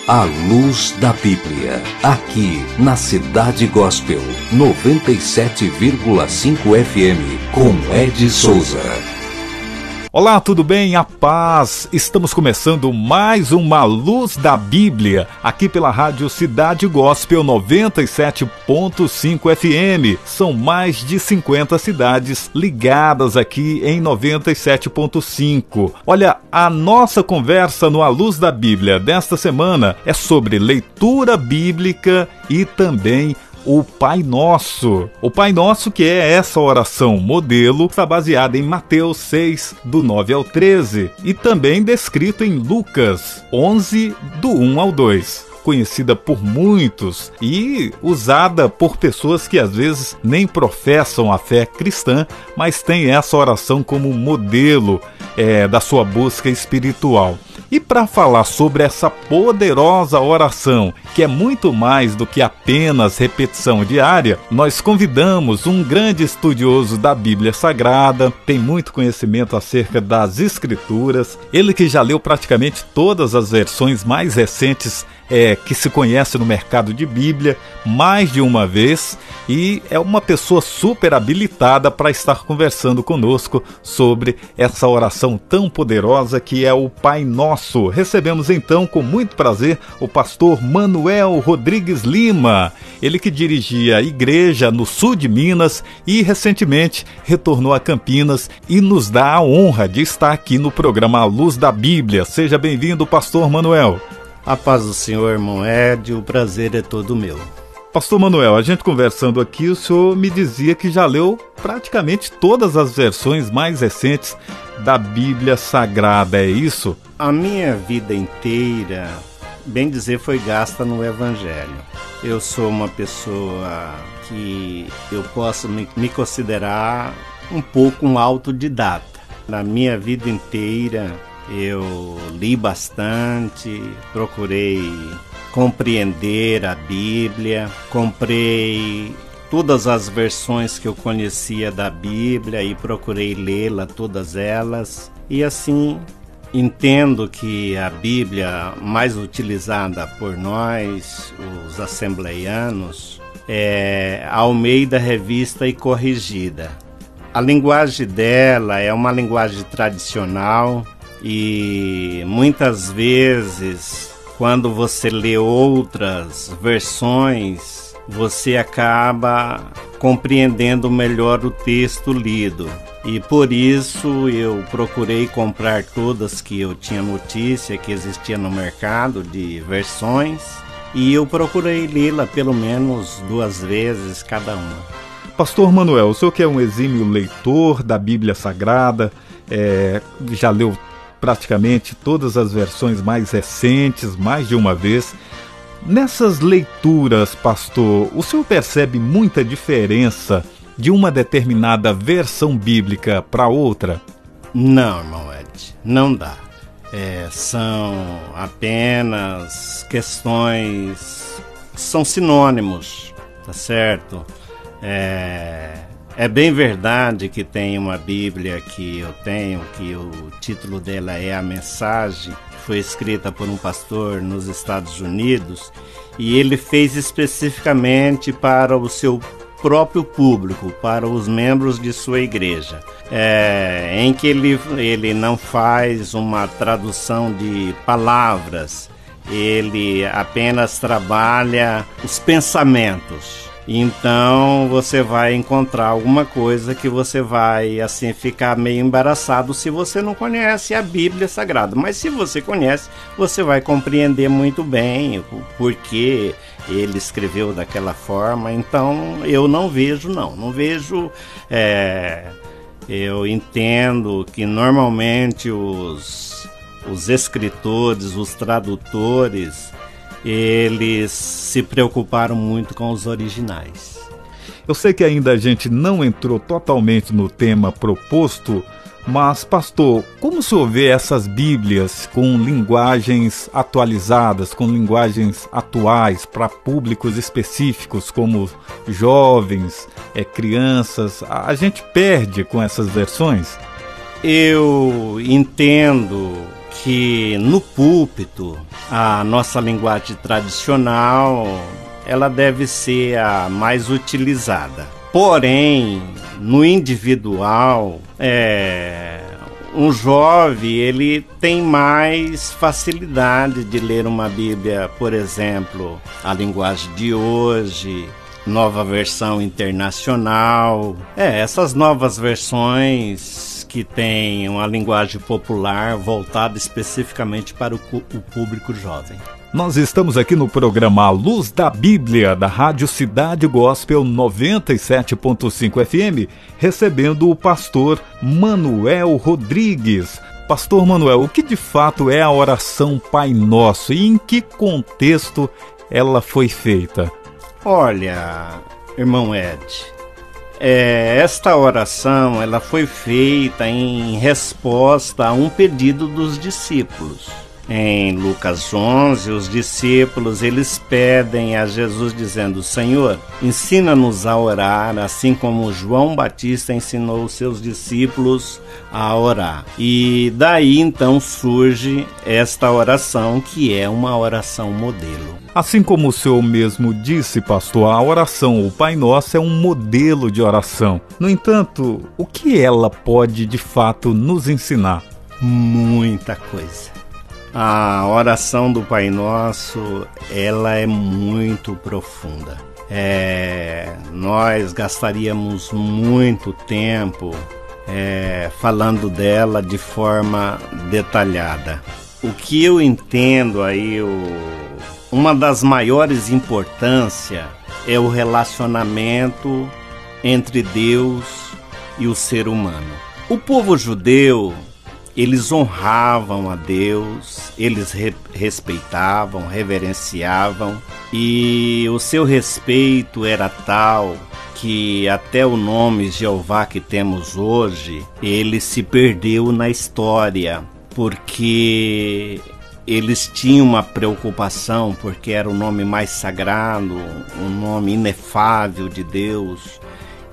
A Luz da Bíblia, aqui na Cidade Gospel, 97,5 FM, com Ed Souza. Olá, tudo bem? A paz! Estamos começando mais uma Luz da Bíblia, aqui pela rádio Cidade Gospel 97,5 FM. São mais de 50 cidades ligadas aqui em 97,5. Olha, a nossa conversa no A Luz da Bíblia desta semana é sobre leitura bíblica e também o Pai Nosso. O Pai Nosso, que é essa oração modelo, está baseada em Mateus 6, do 9 ao 13, e também descrito em Lucas 11, do 1 ao 2. Conhecida por muitos e usada por pessoas que às vezes nem professam a fé cristã, mas têm essa oração como modelo da sua busca espiritual. E para falar sobre essa poderosa oração, que é muito mais do que apenas repetição diária, nós convidamos um grande estudioso da Bíblia Sagrada, tem muito conhecimento acerca das Escrituras, ele que já leu praticamente todas as versões mais recentes que se conhece no mercado de Bíblia, mais de uma vez, e é uma pessoa super habilitada para estar conversando conosco sobre essa oração tão poderosa que é o Pai Nosso. Recebemos então com muito prazer o pastor Manuel Rodrigues Lima, ele que dirigia a igreja no sul de Minas e recentemente retornou a Campinas e nos dá a honra de estar aqui no programa A Luz da Bíblia. Seja bem-vindo, pastor Manuel. A paz do Senhor, irmão Ed, o prazer é todo meu. Pastor Manuel, a gente conversando aqui, o senhor me dizia que já leu praticamente todas as versões mais recentes da Bíblia Sagrada, é isso? A minha vida inteira, bem dizer, foi gasta no Evangelho. Eu sou uma pessoa que eu posso me considerar um pouco um autodidata. Na minha vida inteira, eu li bastante, procurei compreender a Bíblia, comprei todas as versões que eu conhecia da Bíblia e procurei lê-la, todas elas. E assim, entendo que a Bíblia mais utilizada por nós, os assembleianos, é a Almeida Revista e Corrigida. A linguagem dela é uma linguagem tradicional, e muitas vezes, quando você lê outras versões, você acaba compreendendo melhor o texto lido. E por isso eu procurei comprar todas que eu tinha notícia que existia no mercado de versões, e eu procurei lê-la pelo menos 2 vezes cada uma. Pastor Manuel, o senhor que é um exímio leitor da Bíblia Sagrada, já leu praticamente todas as versões mais recentes, mais de uma vez. Nessas leituras, pastor, o senhor percebe muita diferença de uma determinada versão bíblica para outra? Não, irmão Ed, não dá. São apenas questões, são sinônimos, tá certo? É bem verdade que tem uma Bíblia que eu tenho, que o título dela é A Mensagem, que foi escrita por um pastor nos Estados Unidos, e ele fez especificamente para o seu próprio público, para os membros de sua igreja, em que ele não faz uma tradução de palavras, ele apenas trabalha os pensamentos. Então você vai encontrar alguma coisa que você vai assim ficar meio embaraçado se você não conhece a Bíblia Sagrada. Mas se você conhece, você vai compreender muito bem o porquê ele escreveu daquela forma. Então eu não vejo. Eu entendo que normalmente os escritores, os tradutores, eles se preocuparam muito com os originais. Eu sei que ainda a gente não entrou totalmente no tema proposto, mas, pastor, como o senhor vê essas Bíblias com linguagens atualizadas, com linguagens atuais para públicos específicos, como jovens, crianças? A gente perde com essas versões? Eu entendo que no púlpito a nossa linguagem tradicional ela deve ser a mais utilizada. Porém, no individual, um jovem ele tem mais facilidade de ler uma Bíblia, por exemplo, a linguagem de hoje, nova versão internacional, essas novas versões que têm uma linguagem popular voltada especificamente para o público jovem. Nós estamos aqui no programa A Luz da Bíblia, da Rádio Cidade Gospel 97.5 FM, recebendo o pastor Manuel Rodrigues. Pastor Manuel, o que de fato é a oração Pai Nosso e em que contexto ela foi feita? Olha, irmão Ed, esta oração ela foi feita em resposta a um pedido dos discípulos. Em Lucas 11, os discípulos eles pedem a Jesus dizendo: Senhor, ensina-nos a orar, assim como João Batista ensinou os seus discípulos a orar. E daí então surge esta oração, que é uma oração modelo. Assim como o senhor mesmo disse, pastor, a oração, o Pai Nosso, é um modelo de oração. No entanto, o que ela pode de fato nos ensinar? Muita coisa. A oração do Pai Nosso, ela é muito profunda. Nós gastaríamos muito tempo falando dela de forma detalhada. O que eu entendo aí, uma das maiores importâncias é o relacionamento entre Deus e o ser humano. O povo judeu, eles honravam a Deus, eles respeitavam, reverenciavam, e o seu respeito era tal que até o nome Jeová que temos hoje, ele se perdeu na história, porque eles tinham uma preocupação, porque era o nome mais sagrado, um nome inefável de Deus,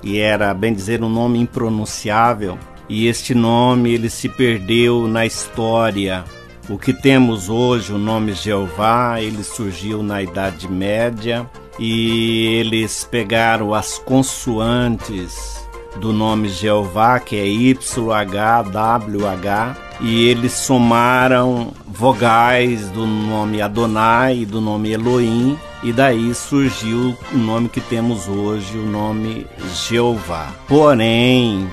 e era, bem dizer, um nome impronunciável. E este nome ele se perdeu na história. O que temos hoje, o nome Jeová, ele surgiu na Idade Média e eles pegaram as consoantes do nome Jeová, que é YHWH, e eles somaram vogais do nome Adonai e do nome Elohim, e daí surgiu o nome que temos hoje, o nome Jeová. Porém,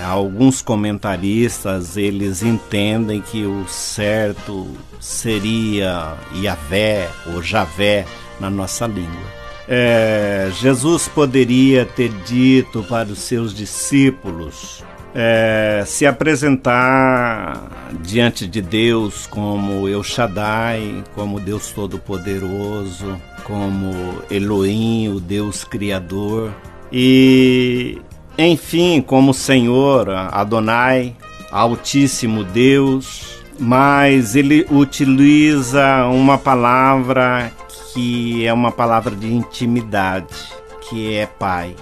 alguns comentaristas, eles entendem que o certo seria Yahvé ou Javé na nossa língua. Jesus poderia ter dito para os seus discípulos se apresentar diante de Deus como El Shaddai, como Deus Todo-Poderoso, como Elohim, o Deus Criador, e enfim, como Senhor, Adonai, Altíssimo Deus, mas ele utiliza uma palavra que é uma palavra de intimidade, que é Pai.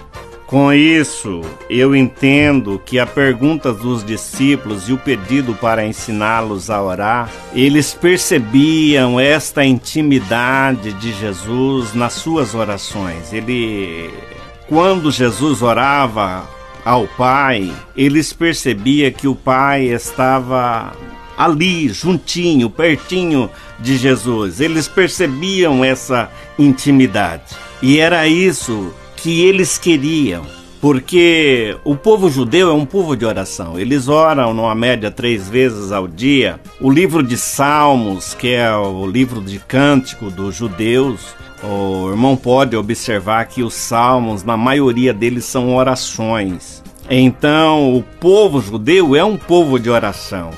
Com isso, eu entendo que a pergunta dos discípulos e o pedido para ensiná-los a orar, eles percebiam esta intimidade de Jesus nas suas orações. Quando Jesus orava ao Pai, eles percebiam que o Pai estava ali, juntinho, pertinho de Jesus. Eles percebiam essa intimidade. E era isso que eles queriam, porque o povo judeu é um povo de oração. Eles oram numa média 3 vezes ao dia. O livro de Salmos, que é o livro de cântico dos judeus, o irmão pode observar que os salmos, na maioria deles, são orações. Então, o povo judeu é um povo de oração.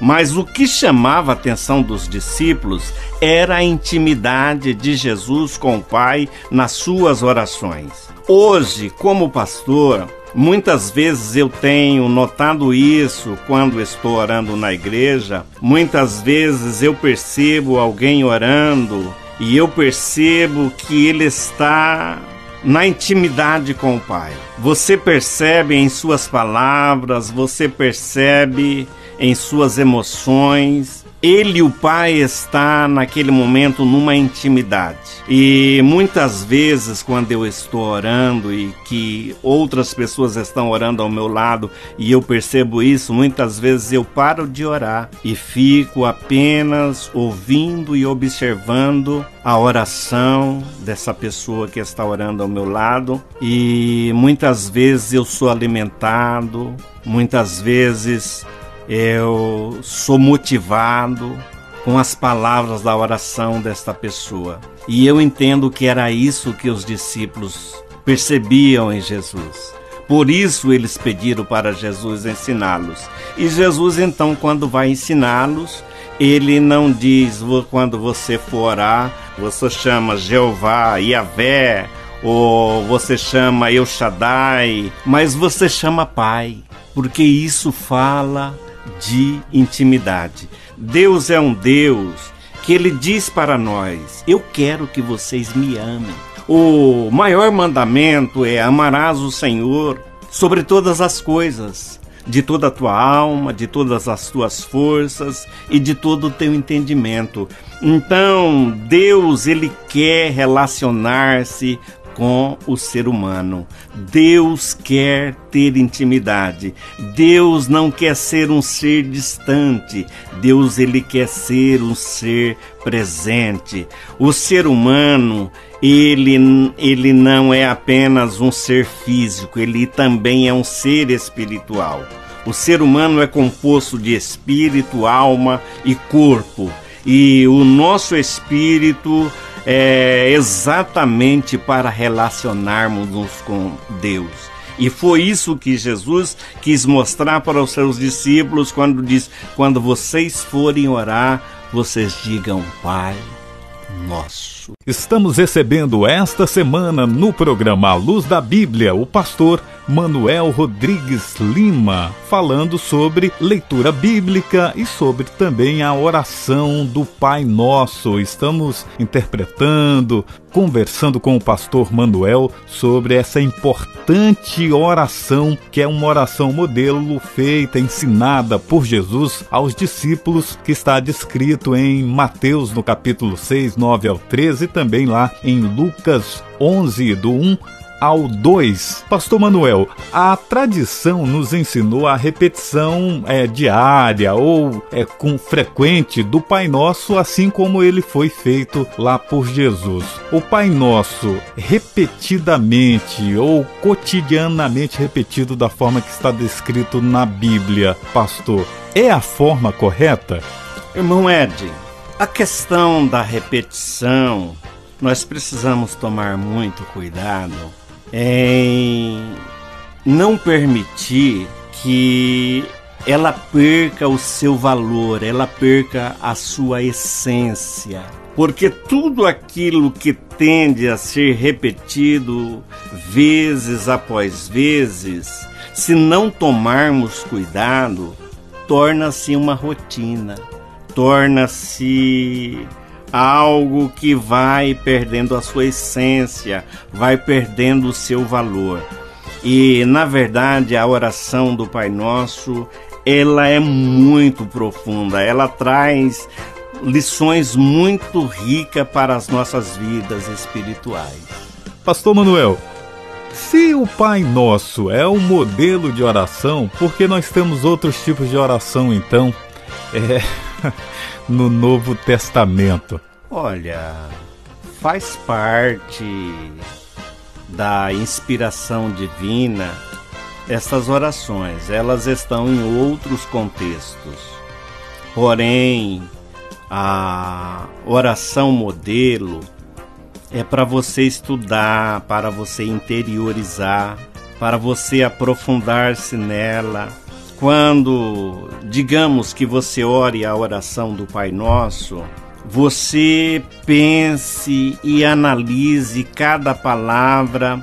Mas o que chamava a atenção dos discípulos era a intimidade de Jesus com o Pai nas suas orações. Hoje, como pastor, muitas vezes eu tenho notado isso quando estou orando na igreja. Muitas vezes eu percebo alguém orando e eu percebo que ele está na intimidade com o Pai. Você percebe em suas palavras, você percebe em suas emoções ele e o Pai está naquele momento numa intimidade. E muitas vezes quando eu estou orando e que outras pessoas estão orando ao meu lado e eu percebo isso, muitas vezes eu paro de orar e fico apenas ouvindo e observando a oração dessa pessoa que está orando ao meu lado. E muitas vezes eu sou alimentado, muitas vezes eu sou motivado com as palavras da oração desta pessoa. E eu entendo que era isso que os discípulos percebiam em Jesus. Por isso eles pediram para Jesus ensiná-los. E Jesus, então, quando vai ensiná-los, ele não diz, quando você for orar, você chama Jeová, Yahvé, ou você chama El Shaddai, mas você chama Pai, porque isso fala de intimidade. Deus é um Deus que ele diz para nós: eu quero que vocês me amem. O maior mandamento é: amarás o Senhor sobre todas as coisas, de toda a tua alma, de todas as tuas forças e de todo o teu entendimento. Então, Deus, ele quer relacionar-se com o ser humano. Deus quer ter intimidade. Deus não quer ser um ser distante. Deus, ele quer ser um ser presente. O ser humano, ele não é apenas um ser físico, ele também é um ser espiritual. O ser humano é composto de espírito, alma e corpo. E o nosso espírito é exatamente para relacionarmos-nos com Deus. E foi isso que Jesus quis mostrar para os seus discípulos quando diz: quando vocês forem orar, vocês digam Pai Nosso. Estamos recebendo esta semana no programa A Luz da Bíblia o pastor Manuel Rodrigues Lima, falando sobre leitura bíblica e sobre também a oração do Pai Nosso. Estamos interpretando, conversando com o pastor Manuel sobre essa importante oração, que é uma oração modelo feita, ensinada por Jesus aos discípulos, que está descrito em Mateus, no capítulo 6, 9 ao 13, e também lá em Lucas 11, do 1 ao 2. Pastor Manuel, a tradição nos ensinou a repetição diária ou com frequente do Pai Nosso, assim como ele foi feito lá por Jesus. O Pai Nosso, repetidamente ou cotidianamente repetido da forma que está descrito na Bíblia, pastor, é a forma correta? Irmão Ed, a questão da repetição, nós precisamos tomar muito cuidado em não permitir que ela perca o seu valor, ela perca a sua essência. Porque tudo aquilo que tende a ser repetido vezes após vezes, se não tomarmos cuidado, torna-se uma rotina, torna-se algo que vai perdendo a sua essência, vai perdendo o seu valor. E, na verdade, a oração do Pai Nosso, ela é muito profunda, ela traz lições muito ricas para as nossas vidas espirituais. Pastor Manuel, se o Pai Nosso é um modelo de oração, por que nós temos outros tipos de oração, então, no Novo Testamento? Olha, faz parte da inspiração divina essas orações. Elas estão em outros contextos. Porém, a oração modelo é para você estudar, para você interiorizar, para você aprofundar-se nela. Quando, digamos que você ore a oração do Pai Nosso, você pense e analise cada palavra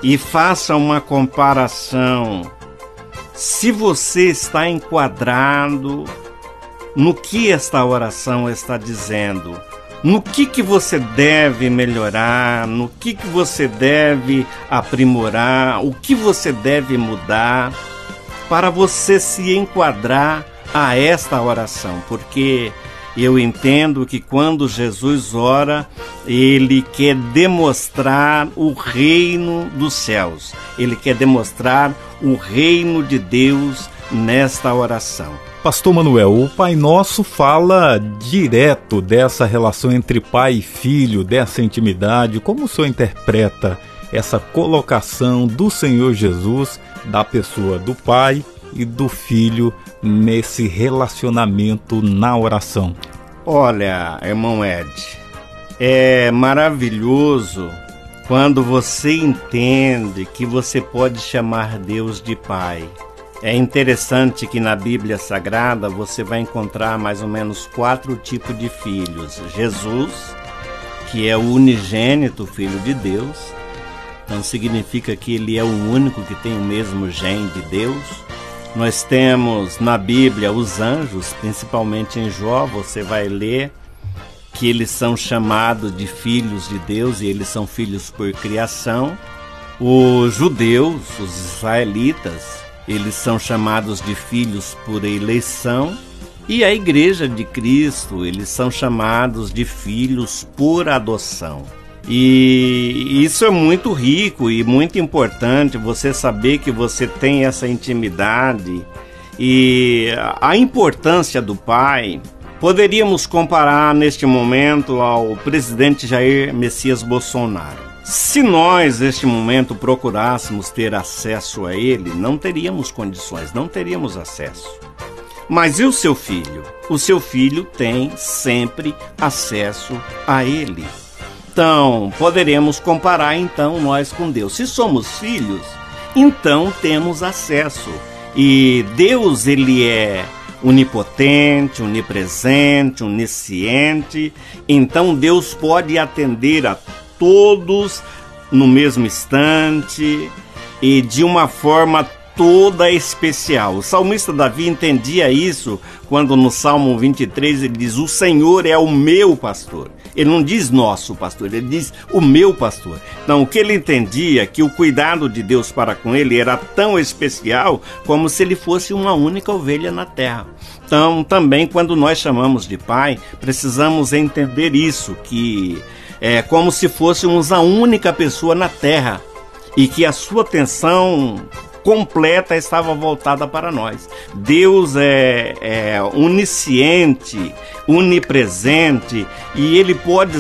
e faça uma comparação. Se você está enquadrado no que esta oração está dizendo, no que você deve melhorar, no que você deve aprimorar, o que você deve mudar, para você se enquadrar a esta oração, porque eu entendo que quando Jesus ora, ele quer demonstrar o reino dos céus, ele quer demonstrar o reino de Deus nesta oração. Pastor Manuel, o Pai Nosso fala direto dessa relação entre pai e filho, dessa intimidade. Como o senhor interpreta essa colocação do Senhor Jesus, da pessoa do Pai e do Filho, nesse relacionamento na oração? Olha, irmão Ed, é maravilhoso quando você entende que você pode chamar Deus de Pai. É interessante que na Bíblia Sagrada você vai encontrar mais ou menos 4 tipos de filhos. Jesus, que é o unigênito Filho de Deus, então significa que ele é o único que tem o mesmo gene de Deus. Nós temos na Bíblia os anjos, principalmente em Jó, você vai ler que eles são chamados de filhos de Deus e eles são filhos por criação. Os judeus, os israelitas, eles são chamados de filhos por eleição, e a Igreja de Cristo, eles são chamados de filhos por adoção. E isso é muito rico e muito importante, você saber que você tem essa intimidade e a importância do Pai. Poderíamos comparar neste momento ao presidente Jair Messias Bolsonaro. Se nós, neste momento, procurássemos ter acesso a ele, não teríamos condições, não teríamos acesso. Mas e o seu filho? O seu filho tem sempre acesso a ele. Então, poderemos comparar então nós com Deus. Se somos filhos, então temos acesso. E Deus, ele é onipotente, onipresente, onisciente. Então Deus pode atender a todos no mesmo instante e de uma forma toda especial. O salmista Davi entendia isso quando no Salmo 23 ele diz: o Senhor é o meu pastor. Ele não diz nosso pastor, ele diz o meu pastor. Então o que ele entendia, que o cuidado de Deus para com ele era tão especial como se ele fosse uma única ovelha na terra. Então também quando nós chamamos de pai, precisamos entender isso, que é como se fôssemos a única pessoa na terra e que a sua atenção completa estava voltada para nós. Deus é onisciente, onipresente, e ele pode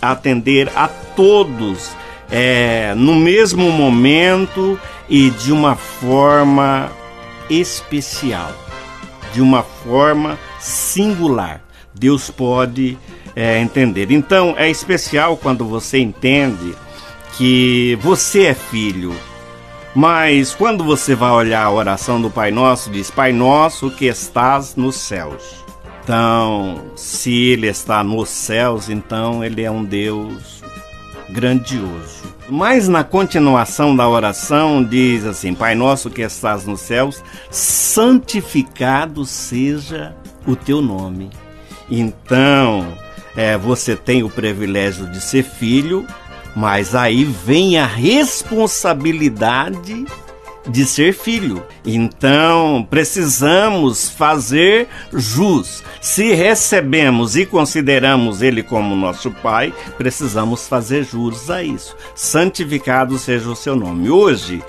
atender a todos no mesmo momento e de uma forma especial, de uma forma singular. Deus pode entender. Então é especial quando você entende que você é filho. Mas quando você vai olhar a oração do Pai Nosso, diz: Pai Nosso que estás nos céus. Então, se ele está nos céus, então ele é um Deus grandioso. Mas na continuação da oração diz assim: Pai Nosso que estás nos céus, santificado seja o teu nome. Então, você tem o privilégio de ser filho, mas aí vem a responsabilidade de ser filho. Então, precisamos fazer jus. Se recebemos e consideramos ele como nosso pai, precisamos fazer jus a isso. Santificado seja o seu nome. Hoje,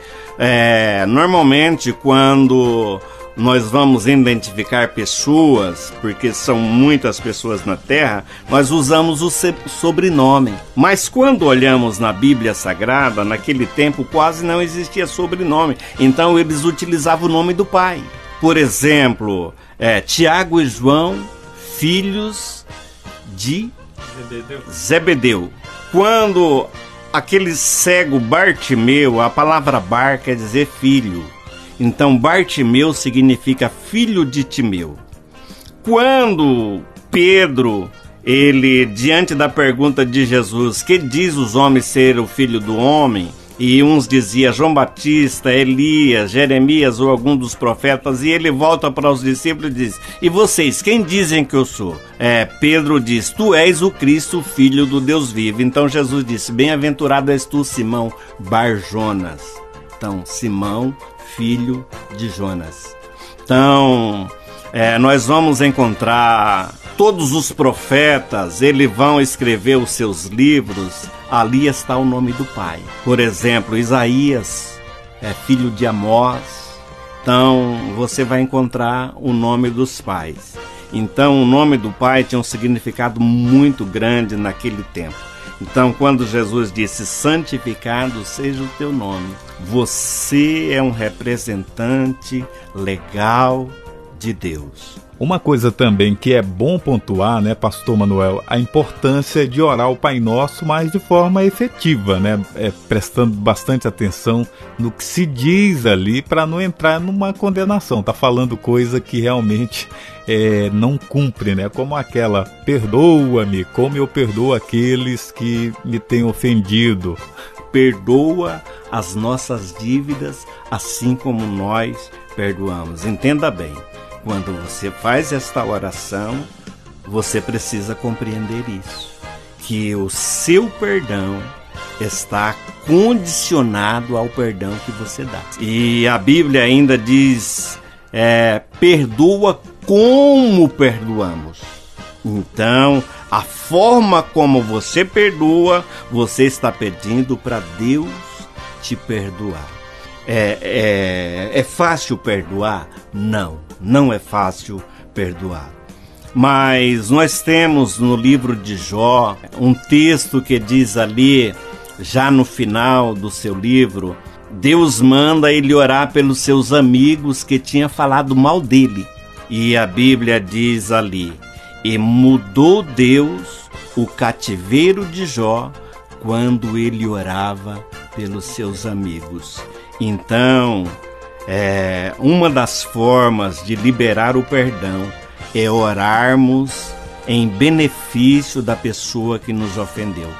normalmente, quando nós vamos identificar pessoas, porque são muitas pessoas na Terra, nós usamos o sobrenome. Mas quando olhamos na Bíblia Sagrada, naquele tempo quase não existia sobrenome. Então eles utilizavam o nome do pai. Por exemplo, Tiago e João, filhos de Zebedeu. Quando aquele cego Bartimeu, a palavra Bar quer dizer filho. Então Bartimeu significa filho de Timeu. Quando Pedro, ele, diante da pergunta de Jesus, que diz os homens ser o filho do homem? E uns diziam João Batista, Elias, Jeremias ou algum dos profetas, e ele volta para os discípulos e diz: e vocês, quem dizem que eu sou? Pedro diz: tu és o Cristo, filho do Deus vivo. Então Jesus disse: bem-aventurado és tu, Simão Bar-Jonas. Então, Simão, filho de Jonas. Então, nós vamos encontrar todos os profetas, eles vão escrever os seus livros, ali está o nome do Pai. Por exemplo, Isaías é filho de Amós, então você vai encontrar o nome dos pais. Então o nome do Pai tinha um significado muito grande naquele tempo. Então quando Jesus disse, santificado seja o teu nome, você é um representante legal de Deus. Uma coisa também que é bom pontuar, né, Pastor Manuel, a importância de orar o Pai Nosso, mas de forma efetiva, né, prestando bastante atenção no que se diz ali para não entrar numa condenação. Tá falando coisa que realmente não cumpre, né, como aquela, perdoa-me como eu perdoo aqueles que me têm ofendido. Perdoa as nossas dívidas assim como nós perdoamos. Entenda bem. Quando você faz esta oração, você precisa compreender isso, que o seu perdão está condicionado ao perdão que você dá. E a Bíblia ainda diz, perdoa como perdoamos. Então, a forma como você perdoa, você está pedindo para Deus te perdoar. É fácil perdoar? Não é fácil perdoar. Mas nós temos no livro de Jó um texto que diz ali, já no final do seu livro, Deus manda ele orar pelos seus amigos que tinham falado mal dele. E a Bíblia diz ali, e mudou Deus o cativeiro de Jó quando ele orava pelos seus amigos. Então, uma das formas de liberar o perdão é orarmos em benefício da pessoa que nos ofendeu.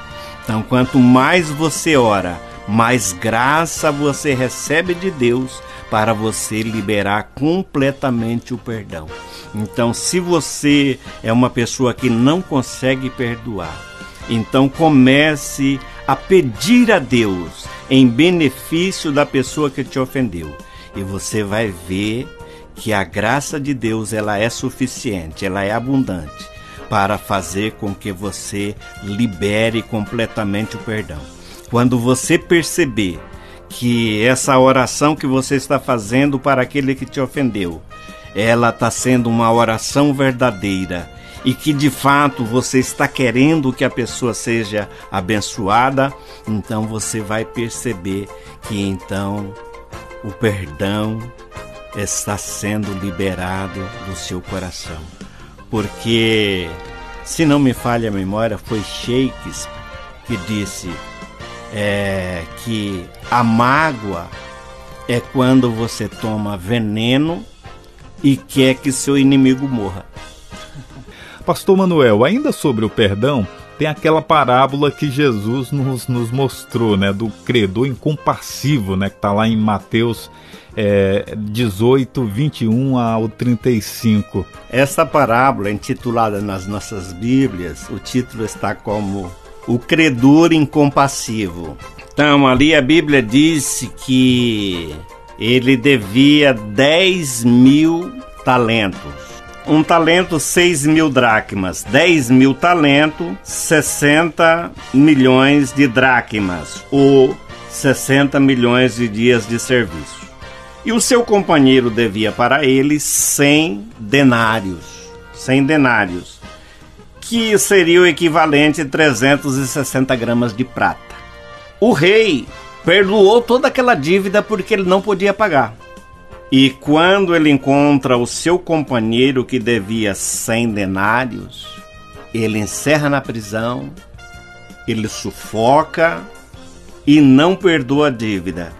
Então, quanto mais você ora, mais graça você recebe de Deus para você liberar completamente o perdão. Então, se você é uma pessoa que não consegue perdoar, então comece a pedir a Deus em benefício da pessoa que te ofendeu. E você vai ver que a graça de Deus ela é suficiente, ela é abundante para fazer com que você libere completamente o perdão. Quando você perceber que essa oração que você está fazendo para aquele que te ofendeu, ela está sendo uma oração verdadeira e que de fato você está querendo que a pessoa seja abençoada, então você vai perceber que então o perdão está sendo liberado do seu coração. Porque, se não me falha a memória, foi Shakespeare que disse que a mágoa é quando você toma veneno e quer que seu inimigo morra. Pastor Manuel, ainda sobre o perdão, tem aquela parábola que Jesus nos mostrou, né, do credor incompassivo, né, que está lá em Mateus 18, 21 ao 35. Essa parábola, intitulada nas nossas Bíblias, o título está como O Credor Incompassivo. Então, ali a Bíblia disse que ele devia 10.000 talentos. Um talento, 6.000 dracmas. 10.000 talentos, 60 milhões de dracmas, ou 60 milhões de dias de serviço. E o seu companheiro devia para ele 100 denários. 100 denários, que seria o equivalente a 360 gramas de prata. O rei perdoou toda aquela dívida porque ele não podia pagar. E quando ele encontra o seu companheiro que devia 100 denários, ele encerra na prisão, ele sufoca e não perdoa a dívida.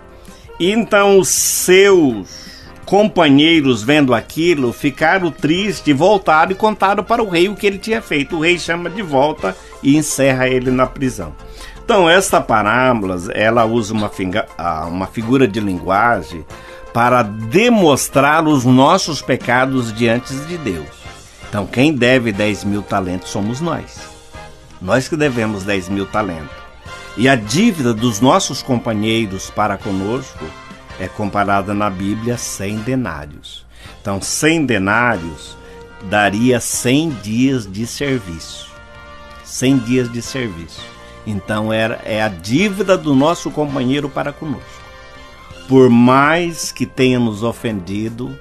E então os seus companheiros, vendo aquilo, ficaram tristes e voltaram e contaram para o rei o que ele tinha feito. O rei chama de volta e encerra ele na prisão. Então esta parábola, ela usa uma figura de linguagem para demonstrar os nossos pecados diante de Deus. Então quem deve 10.000 talentos somos nós. Nós que devemos 10.000 talentos. E a dívida dos nossos companheiros para conosco é comparada na Bíblia a 100 denários. Então, 100 denários daria 100 dias de serviço. 100 dias de serviço. Então, é a dívida do nosso companheiro para conosco. Por mais que tenha nos ofendido,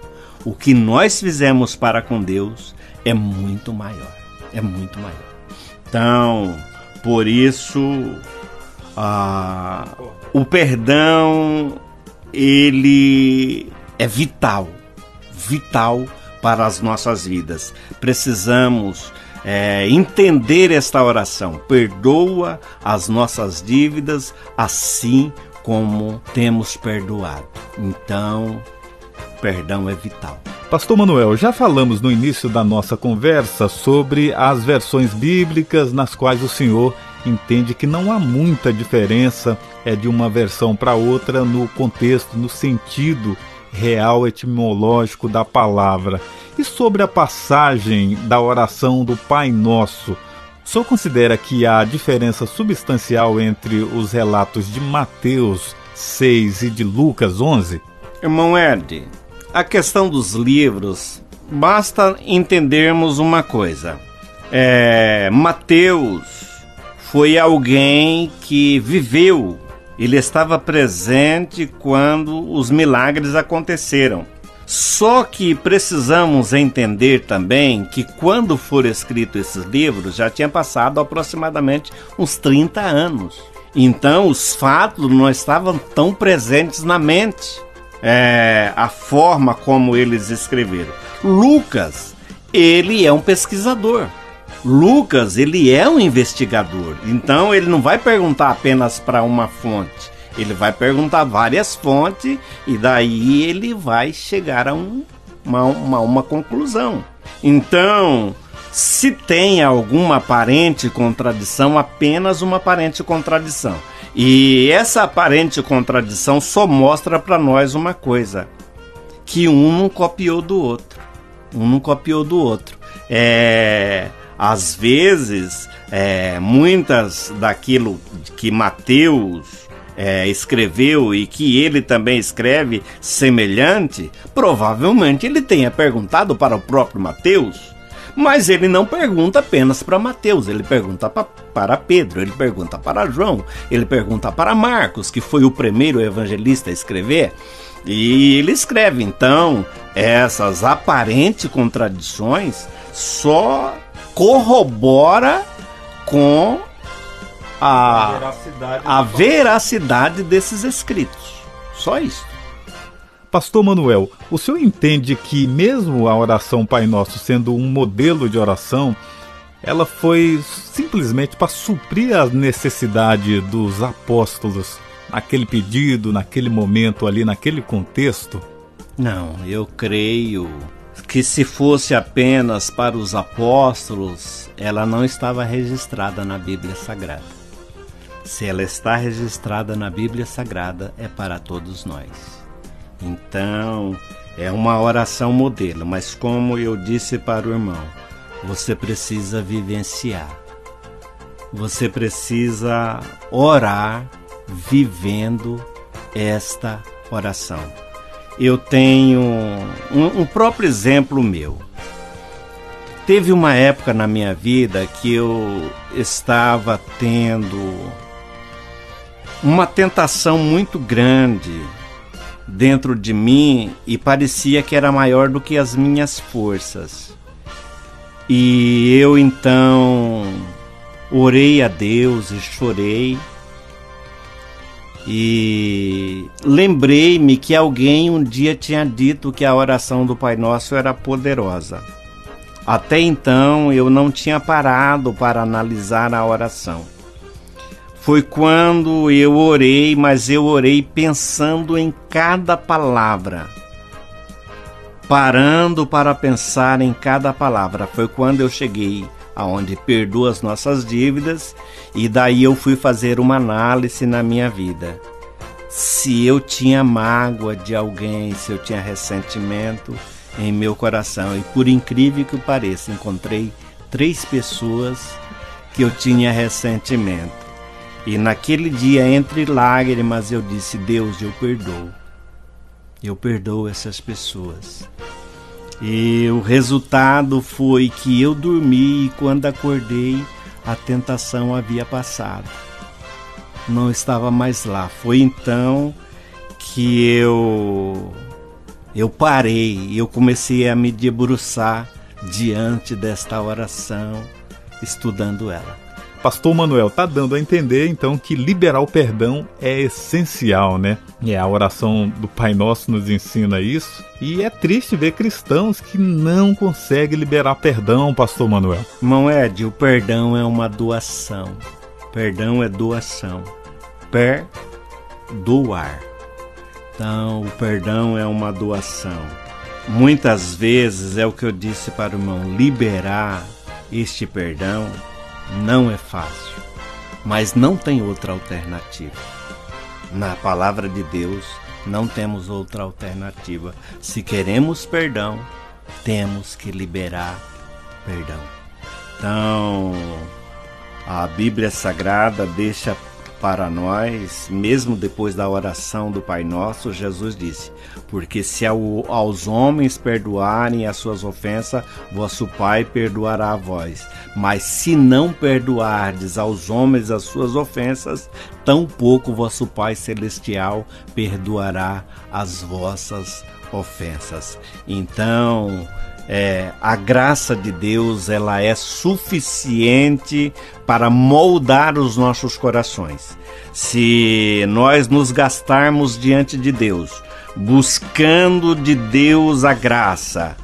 o que nós fizemos para com Deus é muito maior. É muito maior. Então, por isso, o perdão, ele é vital para as nossas vidas. Precisamos entender esta oração. Perdoa as nossas dívidas, assim como temos perdoado. Então, perdão é vital. Pastor Manuel, já falamos no início da nossa conversa sobre as versões bíblicas nas quais o senhor entende que não há muita diferença de uma versão para outra no contexto, no sentido real etimológico da palavra. E sobre a passagem da oração do Pai Nosso, o senhor considera que há diferença substancial entre os relatos de Mateus 6 e de Lucas 11? Irmão Ed, a questão dos livros, basta entendermos uma coisa. Mateus foi alguém que viveu, ele estava presente quando os milagres aconteceram. Só que precisamos entender também que quando foram escritos esses livros, já tinha passado aproximadamente uns 30 anos. Então os fatos não estavam tão presentes na mente. A forma como eles escreveram. Lucas, ele é um pesquisador. Lucas, ele é um investigador. Então ele não vai perguntar apenas para uma fonte. Ele vai perguntar várias fontes e daí ele vai chegar a uma conclusão. Então, se tem alguma aparente contradição, apenas uma aparente contradição. E essa aparente contradição só mostra para nós uma coisa, que um não copiou do outro. Às vezes, muitas daquilo que Mateus escreveu e que ele também escreve semelhante, provavelmente ele tenha perguntado para o próprio Mateus. Mas ele não pergunta apenas para Mateus, ele pergunta para Pedro, ele pergunta para João, ele pergunta para Marcos, que foi o primeiro evangelista a escrever, e ele escreve. Então, essas aparentes contradições só corrobora com a veracidade desses escritos. Só isso. Pastor Manuel, o senhor entende que mesmo a oração Pai Nosso sendo um modelo de oração, ela foi simplesmente para suprir a necessidade dos apóstolos naquele pedido, naquele momento ali, naquele contexto? Não, eu creio que se fosse apenas para os apóstolos, ela não estava registrada na Bíblia Sagrada. Se ela está registrada na Bíblia Sagrada, é para todos nós. Então, é uma oração modelo, mas como eu disse para o irmão, você precisa vivenciar. Você precisa orar vivendo esta oração. Eu tenho um próprio exemplo meu. Teve uma época na minha vida que eu estava tendo uma tentação muito grande dentro de mim e parecia que era maior do que as minhas forças. E eu então orei a Deus e chorei. E lembrei-me que alguém um dia tinha dito que a oração do Pai Nosso era poderosa. Até então eu não tinha parado para analisar a oração. Foi quando eu orei, mas eu orei pensando em cada palavra, parando para pensar em cada palavra. Foi quando eu cheguei aonde perdoa as nossas dívidas, e daí eu fui fazer uma análise na minha vida. Se eu tinha mágoa de alguém, se eu tinha ressentimento em meu coração. E por incrível que pareça, encontrei 3 pessoas que eu tinha ressentimento. E naquele dia, entre lágrimas, eu disse: Deus, eu perdoo. Eu perdoo essas pessoas. E o resultado foi que eu dormi e quando acordei a tentação havia passado. Não estava mais lá. Foi então que eu parei e eu comecei a me debruçar diante desta oração, estudando ela. Pastor Manuel, está dando a entender então que liberar o perdão é essencial, né? E a oração do Pai Nosso nos ensina isso. E é triste ver cristãos que não conseguem liberar perdão, Pastor Manuel. Irmão Ed, o perdão é uma doação. Perdão é doação. Perdoar. Então, o perdão é uma doação. Muitas vezes é o que eu disse para o irmão, liberar este perdão não é fácil, mas não tem outra alternativa. Na palavra de Deus, não temos outra alternativa. Se queremos perdão, temos que liberar perdão. Então, a Bíblia Sagrada deixa para nós, mesmo depois da oração do Pai Nosso, Jesus disse: porque se aos homens perdoarem as suas ofensas, vosso Pai perdoará a vós. Mas se não perdoardes aos homens as suas ofensas, tampouco vosso Pai Celestial perdoará as vossas ofensas. Então, a graça de Deus, ela é suficiente para moldar os nossos corações. Se nós nos gastarmos diante de Deus, buscando de Deus a graça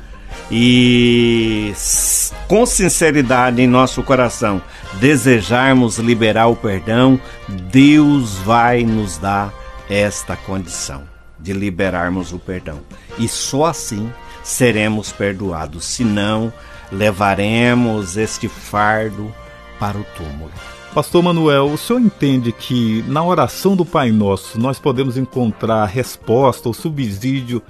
e com sinceridade em nosso coração desejarmos liberar o perdão, Deus vai nos dar esta condição de liberarmos o perdão. E só assim seremos perdoados, senão levaremos este fardo para o túmulo. Pastor Manuel, o senhor entende que na oração do Pai Nosso nós podemos encontrar resposta ou subsídio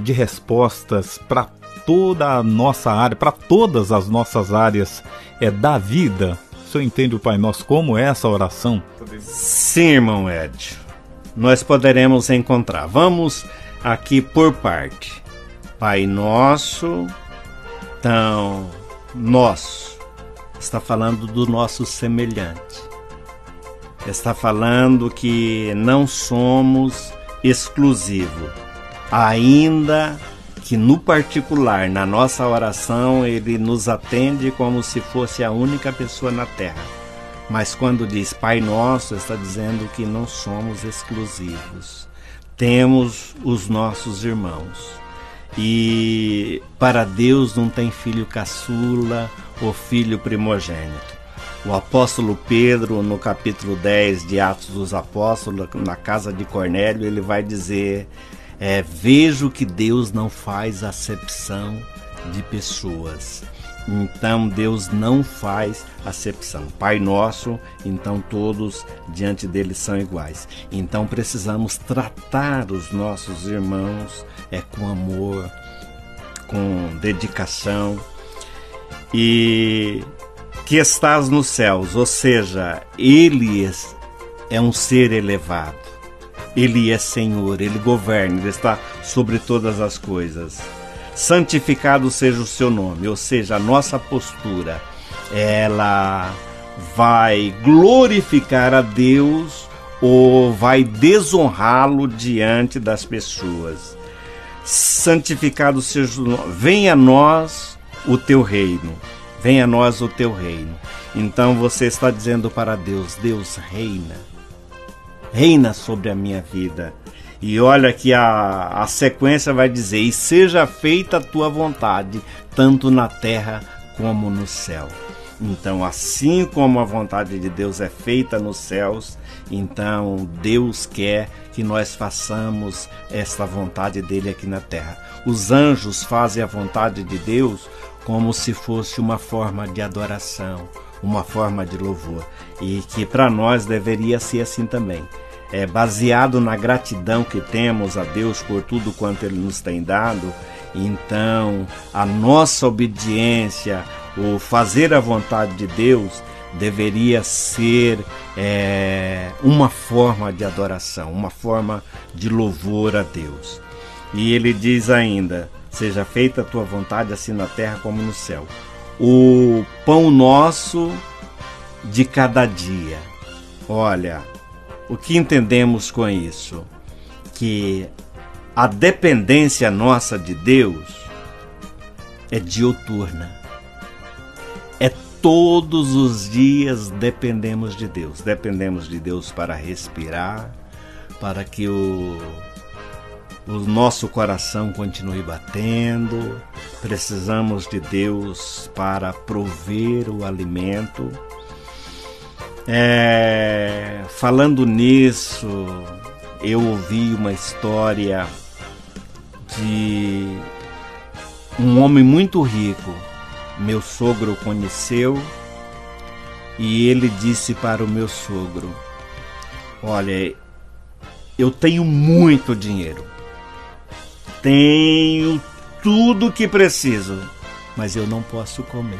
de respostas para toda a nossa área, para todas as nossas áreas da vida? O senhor entende o Pai Nosso como essa oração? Sim, irmão Ed, nós poderemos encontrar. Vamos aqui por parte. Pai Nosso, então, nosso, está falando do nosso semelhante. Está falando que não somos exclusivos, ainda que no particular, na nossa oração, Ele nos atende como se fosse a única pessoa na terra. Mas quando diz Pai Nosso, está dizendo que não somos exclusivos. Temos os nossos irmãos. E para Deus não tem filho caçula ou filho primogênito. O apóstolo Pedro, no capítulo 10 de Atos dos Apóstolos, na casa de Cornélio, ele vai dizer: vejo que Deus não faz acepção de pessoas. Então Deus não faz acepção. Pai Nosso, então todos diante dele são iguais. Então precisamos tratar os nossos irmãos com amor, com dedicação. E que estás nos céus, ou seja, Ele é um ser elevado. Ele é Senhor, Ele governa, Ele está sobre todas as coisas. Santificado seja o seu nome, ou seja, a nossa postura, ela vai glorificar a Deus ou vai desonrá-lo diante das pessoas. Santificado seja o nome, venha a nós o teu reino, venha a nós o teu reino. Então você está dizendo para Deus: Deus reina sobre a minha vida. E olha que a sequência vai dizer: e seja feita a tua vontade, tanto na terra como no céu. Então, assim como a vontade de Deus é feita nos céus, então Deus quer que nós façamos esta vontade dele aqui na terra. Os anjos fazem a vontade de Deus como se fosse uma forma de adoração, uma forma de louvor. E que para nós deveria ser assim também. Baseado na gratidão que temos a Deus por tudo quanto Ele nos tem dado, então a nossa obediência, o fazer a vontade de Deus, deveria ser uma forma de adoração, uma forma de louvor a Deus. E Ele diz ainda: seja feita a tua vontade, assim na terra como no céu. O pão nosso de cada dia. Olha, o que entendemos com isso? Que a dependência nossa de Deus é dioturna. É todos os dias dependemos de Deus. Dependemos de Deus para respirar, para que o nosso coração continue batendo. Precisamos de Deus para prover o alimento. Falando nisso, eu ouvi uma história de um homem muito rico. Meu sogro conheceu e ele disse para o meu sogro: olha, eu tenho muito dinheiro, tenho tudo que preciso, mas eu não posso comer.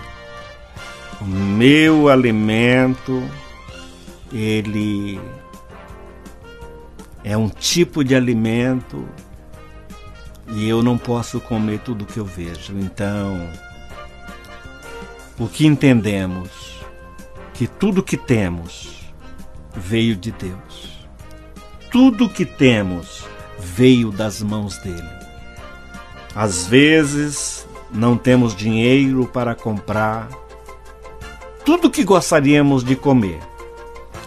O meu alimento, ele é um tipo de alimento e eu não posso comer tudo que eu vejo. Então, o que entendemos? Que tudo que temos veio de Deus. Tudo que temos veio das mãos dele. Às vezes não temos dinheiro para comprar tudo que gostaríamos de comer,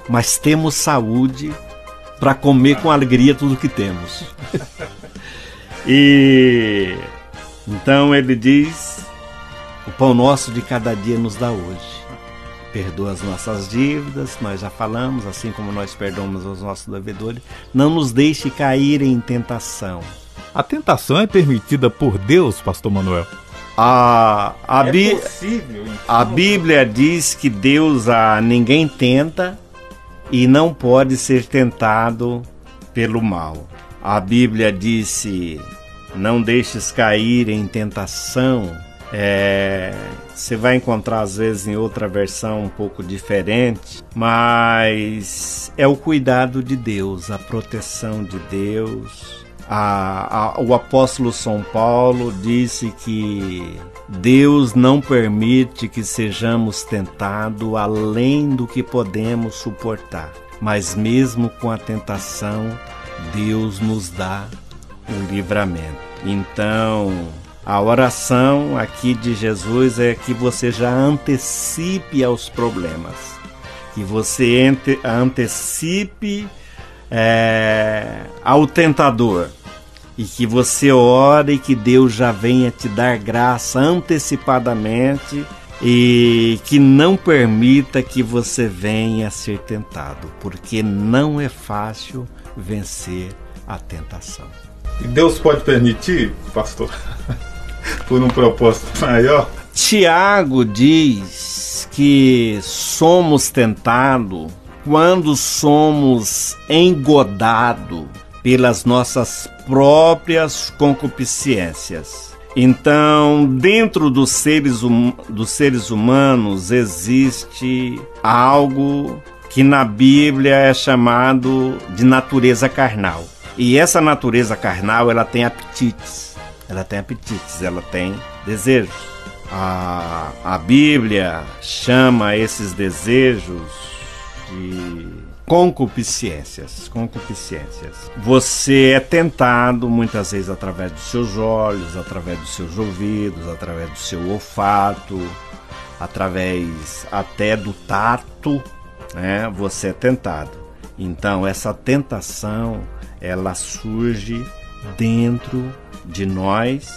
mas temos saúde para comer com alegria tudo que temos. E então ele diz: o pão nosso de cada dia nos dá hoje. Perdoa as nossas dívidas, nós já falamos, assim como nós perdoamos os nossos devedores. Não nos deixe cair em tentação. A tentação é permitida por Deus, pastor Manuel? Possível, então? A Bíblia diz que Deus a ninguém tenta e não pode ser tentado pelo mal. A Bíblia disse: não deixes cair em tentação. Você vai encontrar às vezes em outra versão um pouco diferente, mas é o cuidado de Deus, a proteção de Deus. O apóstolo São Paulo disse que Deus não permite que sejamos tentados além do que podemos suportar, mas mesmo com a tentação, Deus nos dá um livramento. Então, a oração aqui de Jesus é que você já antecipe aos problemas, que você antecipe ao tentador, e que você ore e que Deus já venha te dar graça antecipadamente e que não permita que você venha a ser tentado, porque não é fácil vencer a tentação. E Deus pode permitir, pastor, por um propósito maior? Tiago diz que somos tentados quando somos engodados pelas nossas próprias concupiscências. Então, dentro dos seres humanos existe algo que na Bíblia é chamado de natureza carnal. E essa natureza carnal, ela tem apetites, ela tem desejos. A Bíblia chama esses desejos de concupiscências. Você é tentado muitas vezes através dos seus olhos, através dos seus ouvidos, através do seu olfato, através até do tato, né? Você é tentado. Então essa tentação, ela surge dentro de nós,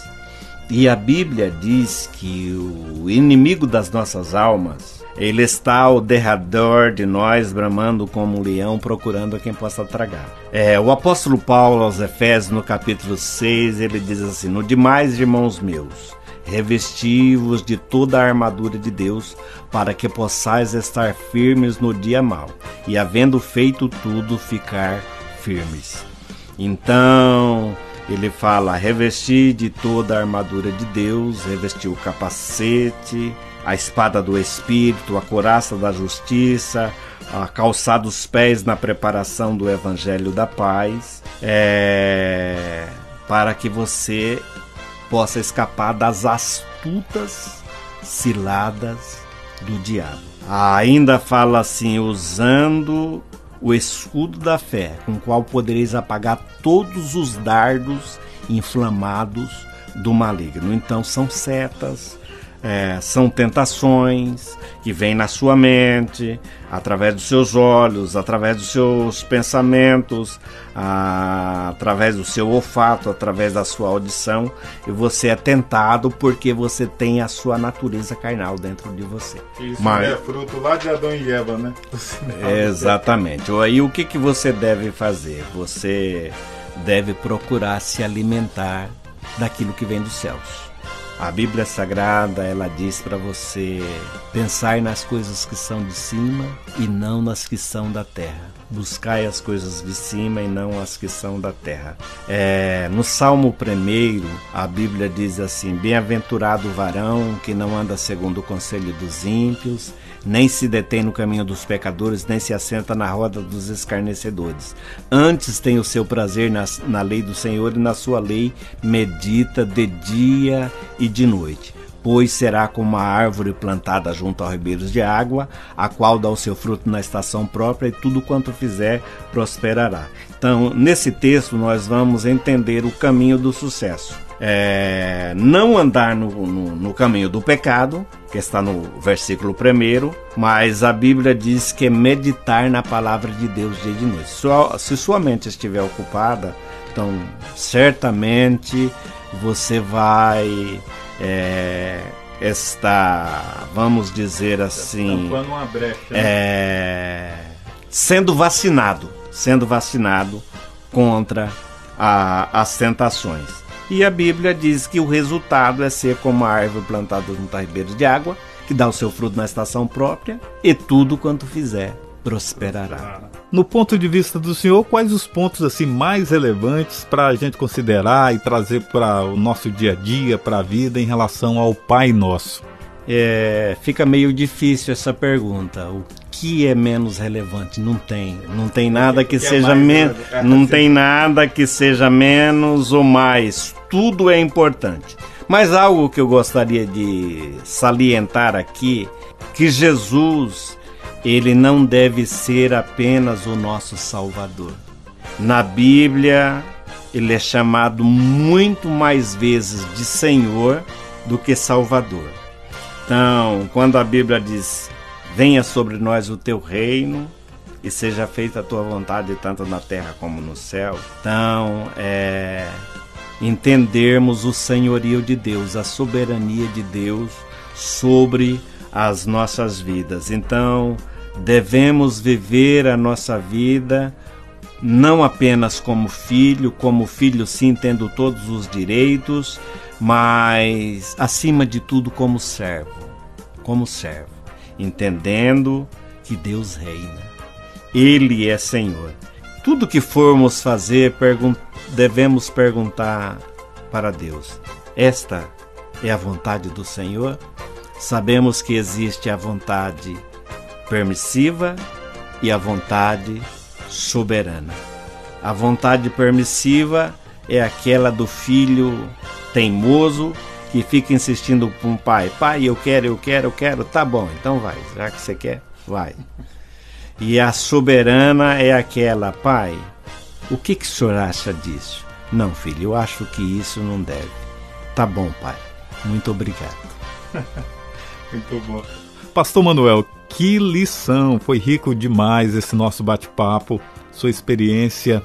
e a Bíblia diz que o inimigo das nossas almas, ele está ao derredor de nós, bramando como um leão, procurando a quem possa tragar. O apóstolo Paulo aos Efésios, no capítulo 6, ele diz assim: no demais, irmãos meus, revesti-vos de toda a armadura de Deus, para que possais estar firmes no dia mau, e havendo feito tudo, ficar firmes. Então, ele fala: revestir de toda a armadura de Deus, revestir o capacete, a espada do Espírito, a couraça da justiça, a calçar dos pés na preparação do Evangelho da paz, para que você possa escapar das astutas ciladas do diabo. Ainda fala assim: usando o escudo da fé, com o qual podereis apagar todos os dardos inflamados do maligno. Então são setas, são tentações que vêm na sua mente, através dos seus olhos, através dos seus pensamentos, através do seu olfato, através da sua audição, e você é tentado porque você tem a sua natureza carnal dentro de você. Isso é fruto lá de Adão e Eva, né? Exatamente. Aí o que você deve fazer? Você deve procurar se alimentar daquilo que vem dos céus. A Bíblia Sagrada, ela diz para você pensar nas coisas que são de cima e não nas que são da terra. Buscai as coisas de cima e não as que são da terra. No Salmo 1, a Bíblia diz assim: bem-aventurado o varão que não anda segundo o conselho dos ímpios, nem se detém no caminho dos pecadores, nem se assenta na roda dos escarnecedores. Antes tem o seu prazer na lei do Senhor, e na sua lei medita de dia e de noite. Pois será como uma árvore plantada junto aos ribeiros de água, a qual dá o seu fruto na estação própria, e tudo quanto fizer prosperará. Então, nesse texto nós vamos entender o caminho do sucesso. Não andar no caminho do pecado, que está no versículo 1, mas a Bíblia diz que é meditar na palavra de Deus dia e de noite. Se sua mente estiver ocupada, então certamente você vai estar, vamos dizer assim, uma brecha, né? sendo vacinado contra as tentações. E a Bíblia diz que o resultado é ser como a árvore plantada junto a ribeiros de água, que dá o seu fruto na estação própria, e tudo quanto fizer prosperará. No ponto de vista do senhor, quais os pontos assim mais relevantes para a gente considerar e trazer para o nosso dia a dia, para a vida, em relação ao Pai Nosso? Fica meio difícil essa pergunta. O que é menos relevante? Não tem nada que seja menos, não tem nada que seja menos ou mais. Tudo é importante. Mas algo que eu gostaria de salientar aqui, que Jesus, ele não deve ser apenas o nosso Salvador. Na Bíblia, ele é chamado muito mais vezes de Senhor do que Salvador. Então, quando a Bíblia diz: venha sobre nós o teu reino e seja feita a tua vontade tanto na terra como no céu. Então, entendermos o senhorio de Deus, a soberania de Deus sobre as nossas vidas. Então, devemos viver a nossa vida não apenas como filho sim, tendo todos os direitos, mas acima de tudo como servo, entendendo que Deus reina, Ele é Senhor. Tudo que formos fazer, devemos perguntar para Deus: esta é a vontade do Senhor? Sabemos que existe a vontade permissiva e a vontade soberana. A vontade permissiva é aquela do filho teimoso que fica insistindo para um pai: pai, eu quero, tá bom, então vai, já que você quer, vai. E a soberana é aquela: pai, o que o senhor acha disso? Não, filho, eu acho que isso não deve. Tá bom, pai, muito obrigado. Muito bom. Pastor Manuel, que lição! Foi rico demais esse nosso bate-papo. Sua experiência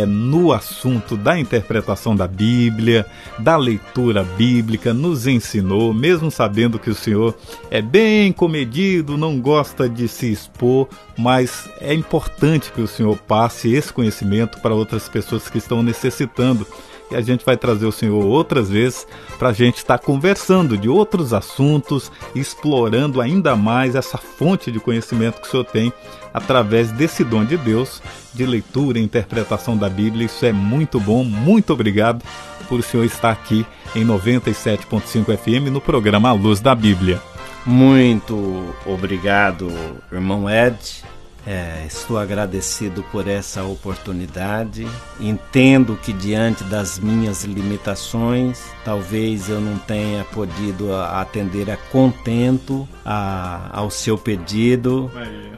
no assunto da interpretação da Bíblia, da leitura bíblica, nos ensinou, mesmo sabendo que o senhor é bem comedido, não gosta de se expor, mas é importante que o senhor passe esse conhecimento para outras pessoas que estão necessitando. E a gente vai trazer o senhor outras vezes para a gente estar conversando de outros assuntos, explorando ainda mais essa fonte de conhecimento que o senhor tem através desse dom de Deus, de leitura e interpretação da Bíblia. Isso é muito bom. Muito obrigado por o senhor estar aqui em 97.5 FM no programa A Luz da Bíblia. Muito obrigado, irmão Ed. Estou agradecido por essa oportunidade. Entendo que diante das minhas limitações, talvez eu não tenha podido atender a contento ao seu pedido,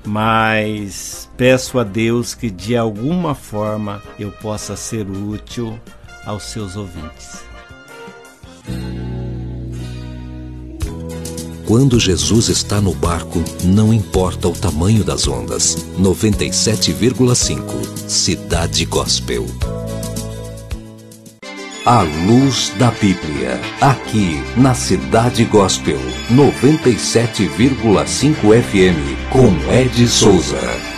mas peço a Deus que de alguma forma eu possa ser útil aos seus ouvintes. Quando Jesus está no barco, não importa o tamanho das ondas. 97,5 Cidade Gospel. A luz da Bíblia, aqui na Cidade Gospel, 97,5 FM, com Ed Souza.